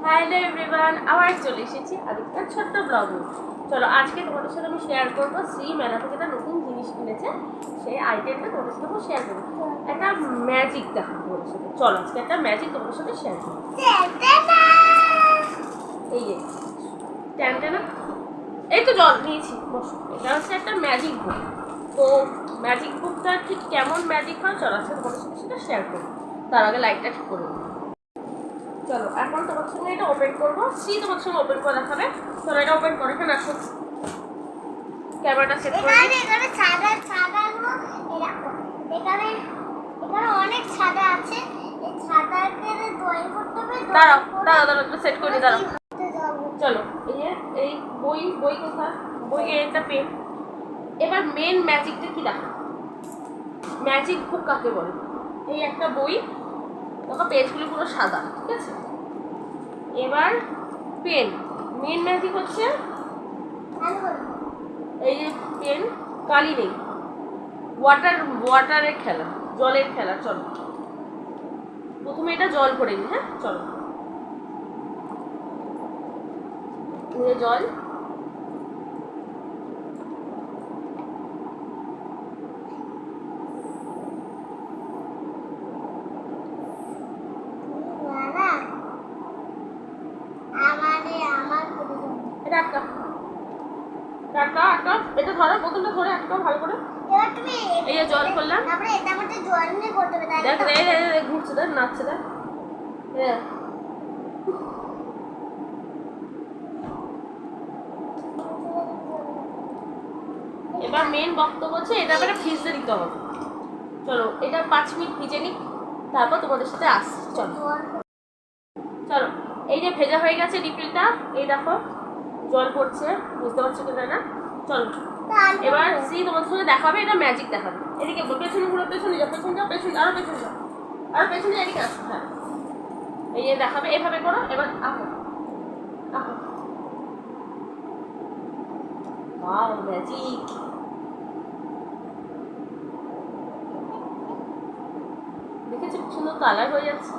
Hello everyone, আবার চলে এসেছি আরেকটা ছোট্ট ব্লগে। চলো আজকে তোমাদের সাথে আমি শেয়ার করবো শ্রী মেলা থেকে একটা নতুন জিনিস কিনেছে, সেই আইটেমটা তোমাদের সাথে আমি শেয়ার করবো। একটা ম্যাজিক দেখাবো তোমাদের সাথে। চলো আজকে একটা ম্যাজিক তোমাদের সাথে শেয়ার করবো। এই যে ট্যান্টানা, এই তো জল নিয়েছি, বসো। এটা হচ্ছে একটা ম্যাজিক বুক। তো ম্যাজিক বুকটা ঠিক কেমন ম্যাজিক হয় চলো আজকে তোমাদের সাথে সেটা শেয়ার করবো। তার আগে লাইটটা ঠিক করে দেবো। চলো এখন তোমার সঙ্গে এটা ওপেন করবো, সি তোমার সঙ্গে ওপেন করে দেখাবে। চলো এটা ওপেন করে এখানে আসো, ক্যামেরাটা সেট করে দিই। এখানে ছাদা ছাদাগুলো এরকম, এখানে এখানে অনেক ছাদা আছে। এই ছাদাকে ড্রয়িং করতে হবে। দাঁড়াও দাঁড়াও দাঁড়াও, এটা সেট করে দিই, দাঁড়াও। চলো এই যে এই বই কোথায়, বই এটা পেন। এবার মেন ম্যাজিকটা কি দেখা, ম্যাজিক বুক কাকে বলে। এই একটা বই, দেখো পেজগুলো পুরো সাদা, ঠিক আছে। এবার পেন, মেন ম্যাজিক হচ্ছে এই যে পেন, কালি নেই, ওয়াটারের খেলা, জলের খেলা। চলো প্রথমে এটা জল ভরে নিই। হ্যাঁ চলো, জল এটা ধরো, বোতলটা ধরে একটা ভালো করে। এবার তুমি এই যে জল করলাম, তারপরে এটার মধ্যে জল নিয়ে করতে হবে। দেখ এই ঘুরছে, দেখ নাচছে, দেখ। হ্যাঁ এবার মেন বক্তব্য হচ্ছে এটা এবারে ভিজতে দিতে হবে। চলো এটা 5 মিনিট ভিজে নিই, তারপর তোমাদের সাথে আসছি। চলো চলো এই যে ভেজা হয়ে গেছে রিফিলটা, এই দেখো জল পড়ছে, বুঝতে পারছো কি না? চলো এবার সি তোমাদের সঙ্গে দেখাবে, এটা ম্যাজিক দেখাবে। এদিকে পেছনে ঘুরো, পেছনে যাও, পেছনে যাও, পেছনে আরো পেছনে যাও, আরো পেছনে এদিকে আসো। হ্যাঁ এই যে দেখাবে, এভাবে করো। এবার আঁকো আঁকো, ওয়াও ম্যাজিক। দেখেছো খুব সুন্দর কালার হয়ে যাচ্ছে।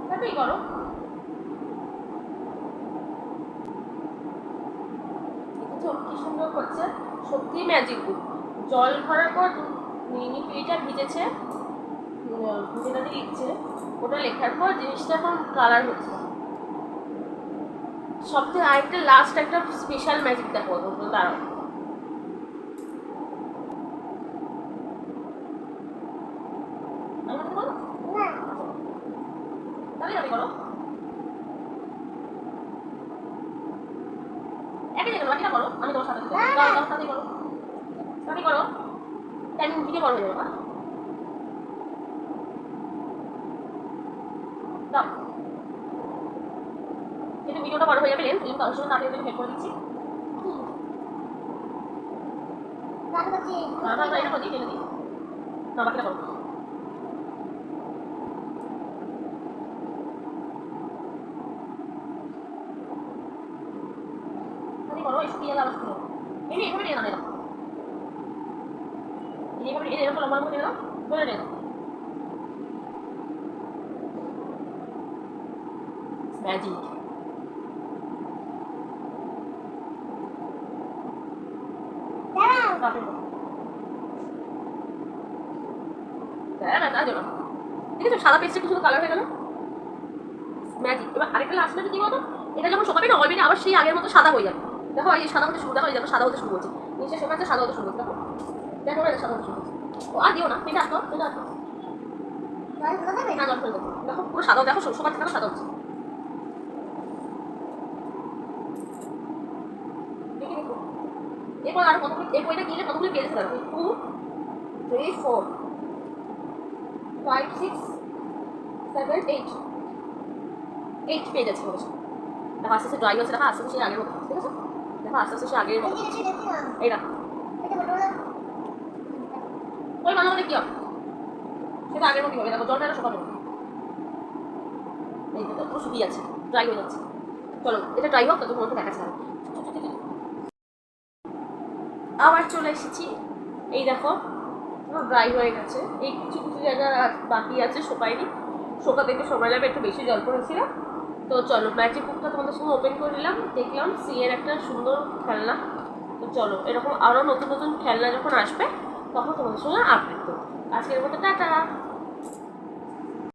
তাতেই করো, দেখেছো কি সুন্দর করছে, সত্যি ম্যাজিক বুক। জল ভরার পর এটা ভিজেছে, যেটাতে লিখছে ওটা লেখার পর জিনিসটা এখন কালার হচ্ছে। সবথেকে আরেকটা লাস্ট একটা স্পেশাল ম্যাজিক দেখো, দাঁড়াও। করো একই জায়গায় বাকিটা করো, আমি তোমার সাথে সাথে করো, সাথে করো, টাইমিং ভিডিও বড় হয়ে যাবে। দাও কিন্তু ভিডিওটা বড় হয়ে যাবে, লেন্স কিন্তু তার সঙ্গে তাড়াতাড়ি হেড করে দিচ্ছি। এটা করছি, ফেলে দিই না, বাকিটা করো। করো এই শুকিয়ে যাওয়া শুরু, এই এভাবে নিয়ে নাও, এইভাবে এরকম লম্বা করে নিয়ে নাও, ধরে নিয়ে নাও। ম্যাজিক দেখেছো সাদা পেস্টে কিছু কালার হয়ে গেল, ম্যাজিক। এবার আরেকটা লাস্ট ম্যাজিক কি বলতো, এটা যখন শোকাবে না অলরেডি আবার সেই আগের মতো সাদা হয়ে যাবে। দেখো এই সাদা হতে শুরু, দেখো এই দেখো সাদা হতে শুরু করছে, নিচে শোকাচ্ছে সাদা হতে শুরু করছে, দেখো দেখো এটা সাদা হতে শুরু করছে। ও আর দিও না, এটা আসো, এটা আসো, দেখো পুরো সাদা, দেখো শোকাচ্ছে, দেখো সাদা হচ্ছে। এরপর আরো কতগুলো, এই বইটা কিনলে কতগুলো পেজ আছে দেখো, 2 3 4 5 6 7 8 পেজ আছে। দেখো আস্তে আস্তে ড্রয়িং হচ্ছে, দেখো আস্তে আস্তে সে আগের মতো, ঠিক আছে। দেখো আস্তে আস্তে সে আগের মতো, এই দেখো ওই মাঝে মাঝে কি হবে, সেটা আগের মতোই হবে। দেখো জলটা এটা শোকাবে না, এই তো পুরো শুকিয়ে যাচ্ছে, ড্রাই হয়ে যাচ্ছে। চলো এটা ড্রাই হোক, তো তোমাকে দেখাচ্ছি। আবার চলে এসেছি, এই দেখো পুরো ড্রাই হয়ে গেছে। এই কিছু কিছু জায়গা বাকি আছে, শুকায়নি, শুকাতে একটু সময় যাবে, একটু বেশি জল পড়েছিল। তো চলো ম্যাজিক বুকটা তোমাদের সঙ্গে ওপেন করে নিলাম, দেখলাম সিয়ের একটা সুন্দর খেলনা। তো চলো এরকম আরও নতুন নতুন খেলনা যখন আসবে তখন তোমাদের সঙ্গে আপডেট করবো। আজকের মতো টাটা।